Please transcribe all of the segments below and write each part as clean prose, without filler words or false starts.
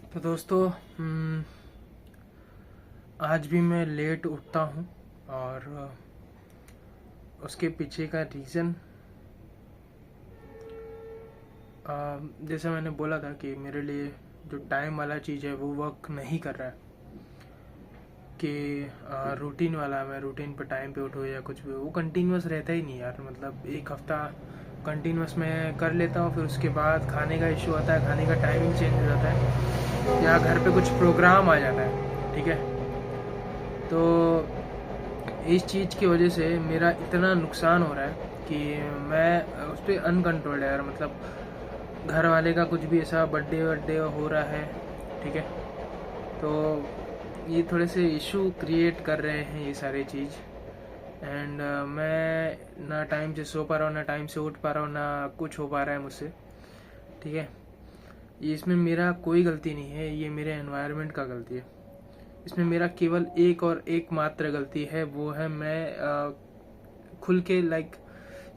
तो दोस्तों, आज भी मैं लेट उठता हूँ और उसके पीछे का रीज़न, जैसे मैंने बोला था कि मेरे लिए जो टाइम वाला चीज़ है वो वर्क नहीं कर रहा है। कि रूटीन वाला, मैं रूटीन पे टाइम पे उठूँ या कुछ भी, वो कंटिन्यूस रहता ही नहीं यार। मतलब एक हफ्ता कंटिन्यूस मैं कर लेता हूँ, फिर उसके बाद खाने का इशू आता है, खाने का टाइमिंग चेंज हो जाता है या घर पे कुछ प्रोग्राम आ जाता है। ठीक है, तो इस चीज़ की वजह से मेरा इतना नुकसान हो रहा है कि मैं उस पर अनकंट्रोल्ड है यार। मतलब घर वाले का कुछ भी ऐसा बर्थडे वर्डे हो रहा है, ठीक है, तो ये थोड़े से इशू क्रिएट कर रहे हैं ये सारी चीज़। एंड मैं ना टाइम से सो पा रहा हूँ, ना टाइम से उठ पा रहा हूँ, ना कुछ हो पा रहा है मुझसे। ठीक है, ये इसमें मेरा कोई गलती नहीं है, ये मेरे एनवायरनमेंट का गलती है। इसमें मेरा केवल एक और एक मात्र गलती है, वो है मैं खुल के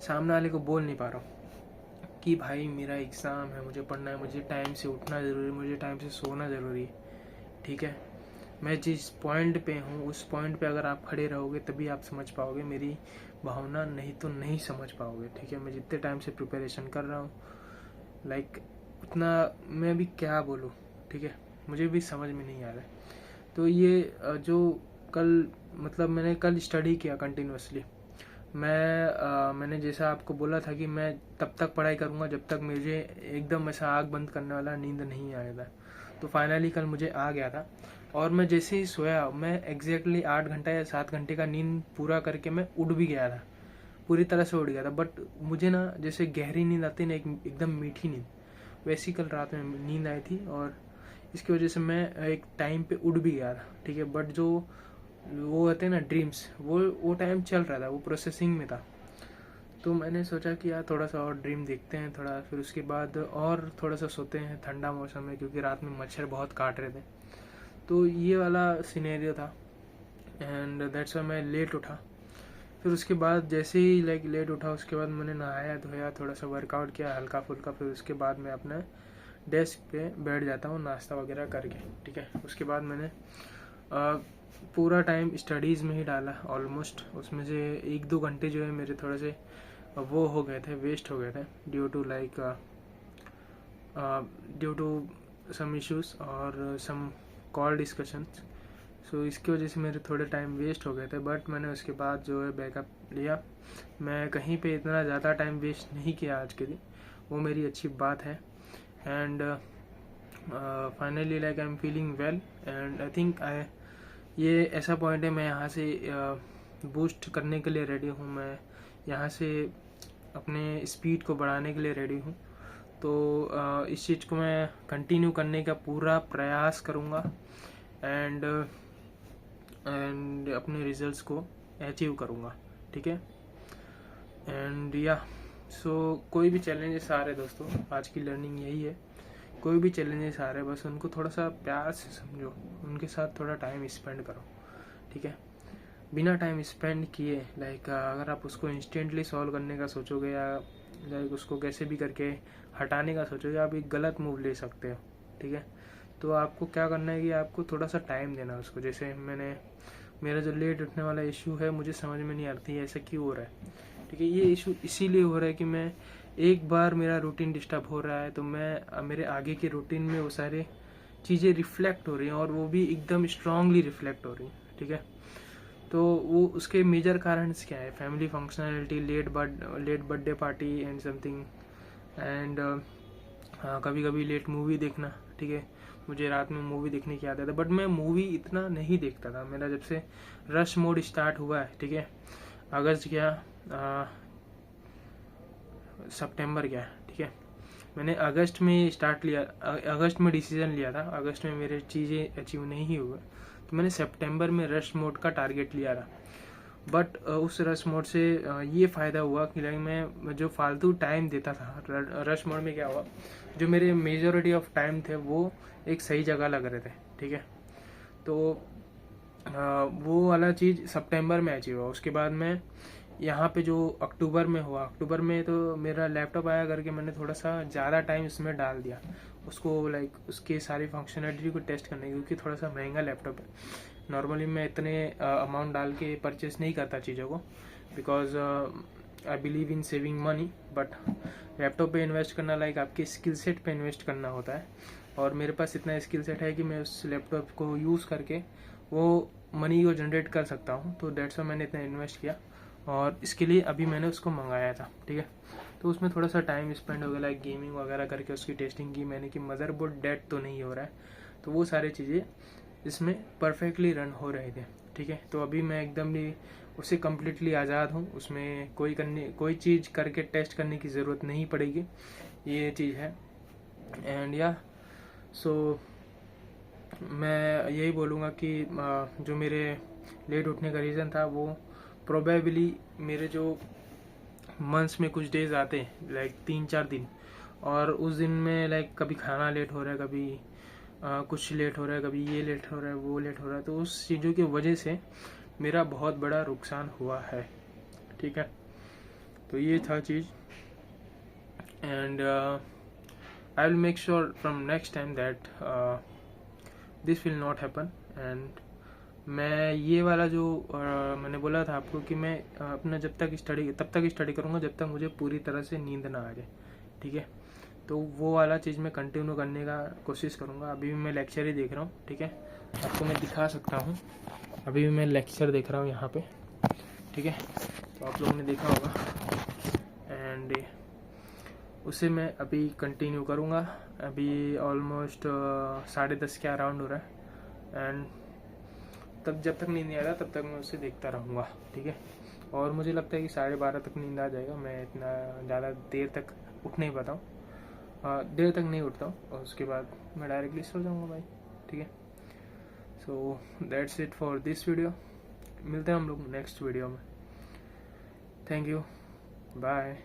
सामने वाले को बोल नहीं पा रहा हूँ कि भाई मेरा एग्ज़ाम है, मुझे पढ़ना है, मुझे टाइम से उठना ज़रूरी है, मुझे टाइम से सोना ज़रूरी है। ठीक है, मैं जिस पॉइंट पे हूँ उस पॉइंट पे अगर आप खड़े रहोगे तभी आप समझ पाओगे मेरी भावना, नहीं तो नहीं समझ पाओगे। ठीक है, मैं जितने टाइम से प्रिपरेशन कर रहा हूँ, उतना मैं भी क्या बोलूँ। ठीक है, मुझे भी समझ में नहीं आ रहा है। तो ये जो कल, मतलब मैंने कल स्टडी किया कंटिन्यूसली। मैंने जैसा आपको बोला था कि मैं तब तक पढ़ाई करूँगा जब तक मुझे एकदम ऐसा आँख बंद करने वाला नींद नहीं आएगा। तो फाइनली कल मुझे आ गया था और मैं जैसे ही सोया, मैं एग्जैक्टली 8 घंटा या 7 घंटे का नींद पूरा करके मैं उठ भी गया था, पूरी तरह से उठ गया था। बट मुझे ना जैसे गहरी नींद आती ना, एकदम मीठी नींद, वैसी कल रात में नींद आई थी और इसकी वजह से मैं एक टाइम पे उठ भी गया था। ठीक है, बट जो वो होते हैं ना ड्रीम्स, वो टाइम चल रहा था, वो प्रोसेसिंग में था। तो मैंने सोचा कि यार थोड़ा सा और ड्रीम देखते हैं थोड़ा, फिर उसके बाद और थोड़ा सा सोते हैं ठंडा मौसम में, क्योंकि रात में मच्छर बहुत काट रहे थे। तो ये वाला सिनेरियो था एंड दैट्स वाई मैं लेट उठा। फिर उसके बाद जैसे ही लेट उठा, उसके बाद मैंने नहाया धोया, थोड़ा सा वर्कआउट किया हल्का फुल्का, फिर उसके बाद मैं अपने डेस्क पे बैठ जाता हूँ नाश्ता वगैरह करके। ठीक है, उसके बाद मैंने पूरा टाइम स्टडीज़ में ही डाला ऑलमोस्ट। उसमें से 1-2 घंटे जो है मेरे थोड़े से वो हो गए थे, वेस्ट हो गए थे ड्यू टू सम इश्यूज और सम कॉल डिस्कशंस। सो इसकी वजह से मेरे थोड़े टाइम वेस्ट हो गए थे, बट मैंने उसके बाद जो है बैकअप लिया। मैं कहीं पे इतना ज़्यादा टाइम वेस्ट नहीं किया आज के दिन, वो मेरी अच्छी बात है। And finally I am feeling well and I think ये ऐसा पॉइंट है, मैं यहाँ से बूस्ट करने के लिए रेडी हूँ, मैं यहाँ से अपने स्पीड को बढ़ाने के लिए रेडी हूँ। तो इस चीज़ को मैं कंटिन्यू करने का पूरा प्रयास करूँगा एंड अपने रिजल्ट्स को अचीव करूँगा। ठीक है, एंड या सो कोई भी चैलेंजेस आ रहे दोस्तों, आज की लर्निंग यही है, कोई भी चैलेंजेस आ रहे बस उनको थोड़ा सा प्यार से समझो, उनके साथ थोड़ा टाइम स्पेंड करो। ठीक है, बिना टाइम स्पेंड किए अगर आप उसको इंस्टेंटली सॉल्व करने का सोचोगे या उसको कैसे भी करके हटाने का सोचोगे, आप एक गलत मूव ले सकते हो। ठीक है, तो आपको क्या करना है कि आपको थोड़ा सा टाइम देना उसको। जैसे मेरा जो लेट उठने वाला इशू है, मुझे समझ में नहीं आती है ऐसा क्यों हो रहा है। ठीक है, ये इशू इसीलिए हो रहा है कि मैं एक बार मेरा रूटीन डिस्टर्ब हो रहा है तो मैं मेरे आगे के रूटीन में वो सारे चीज़ें रिफ्लेक्ट हो रही हैं और वो भी एकदम स्ट्रांगली रिफ्लेक्ट हो रही हैं। ठीक है, तो वो उसके मेजर कारण क्या है? Family functionality, late birthday party and something, and कभी कभी लेट मूवी देखना। ठीक है, मुझे रात में मूवी देखने की आदत है, बट मैं मूवी इतना नहीं देखता था। मेरा जब से रश मोड स्टार्ट हुआ है, ठीक है, अगस्त गया, सितंबर गया, ठीक है, मैंने अगस्त में स्टार्ट लिया, अगस्त में डिसीजन लिया था, अगस्त में मेरे चीज़ें अचीव नहीं हुए तो मैंने सितंबर में रश मोड का टारगेट लिया था। बट उस रश मोड से ये फ़ायदा हुआ कि मैं जो फालतू टाइम देता था रश मोड में, क्या हुआ, जो मेरे मेजॉरिटी ऑफ टाइम थे वो एक सही जगह लग रहे थे। ठीक है, तो वो वाला चीज़ सितंबर में अचीव हुआ। उसके बाद मैं यहाँ पे जो अक्टूबर में हुआ, अक्टूबर में तो मेरा लैपटॉप आया करके मैंने थोड़ा सा ज़्यादा टाइम इसमें डाल दिया उसको लाइक उसके सारी फंक्शनलिटी को टेस्ट करने की, क्योंकि थोड़ा सा महंगा लैपटॉप है। नॉर्मली मैं इतने अमाउंट डाल के परचेस नहीं करता चीज़ों को, because I believe in saving money, but laptop पे इन्वेस्ट करना लाइक आपके स्किल सेट पे इन्वेस्ट करना होता है, और मेरे पास इतना स्किल सेट है कि मैं उस लैपटॉप को यूज़ करके वो मनी को जनरेट कर सकता हूँ। तो डेट्स वाई मैंने इतना इन्वेस्ट किया, और इसके लिए अभी मैंने उसको मंगाया था, ठीक है। तो उसमें थोड़ा सा टाइम स्पेंड हो गया, लाइक गेमिंग वगैरह करके उसकी टेस्टिंग की मैंने कि मदरबोर्ड डेड तो नहीं हो रहा है, तो वो सारी चीज़ें इसमें परफेक्टली रन हो रहे थे, ठीक है। तो अभी मैं एकदम भी उससे कम्प्लीटली आज़ाद हूँ, उसमें कोई चीज़ करके टेस्ट करने की ज़रूरत नहीं पड़ेगी, ये चीज़ है। एंड या सो मैं यही बोलूँगा कि जो मेरे लेट उठने का रीज़न था वो प्रोबेबली मेरे जो मंथ्स में कुछ डेज आते हैं लाइक 3-4 दिन, और उस दिन में लाइक कभी खाना लेट हो रहा है, कभी कुछ लेट हो रहा है, कभी ये लेट हो रहा है, वो लेट हो रहा है, तो उस चीज़ों की वजह से मेरा बहुत बड़ा नुकसान हुआ है, ठीक है। तो ये था चीज़, and I will make sure from next time that this will not happen. And मैं ये वाला जो मैंने बोला था आपको कि मैं अपना तब तक स्टडी करूँगा जब तक मुझे पूरी तरह से नींद ना आ जाए, ठीक है। तो वो वाला चीज़ मैं कंटिन्यू करने का कोशिश करूँगा। अभी भी मैं लेक्चर ही देख रहा हूँ, ठीक है, आपको मैं दिखा सकता हूँ। अभी भी मैं लेक्चर देख रहा हूँ यहाँ पे, ठीक है, तो आप लोगों ने देखा होगा, एंड उसे मैं अभी कंटिन्यू करूँगा। अभी ऑलमोस्ट 10:30 के अराउंड हो रहा है, एंड तब जब तक नींद नहीं आ रहा तब तक मैं उसे देखता रहूँगा, ठीक है। और मुझे लगता है कि 12:30 तक नींद आ जाएगा, मैं इतना ज़्यादा देर तक उठ नहीं पाता हूँ, देर तक नहीं उठता हूँ, और उसके बाद मैं डायरेक्टली सो जाऊँगा भाई, ठीक है। So that's it for this video, मिलते हैं हम लोग नेक्स्ट वीडियो में। Thank you, bye.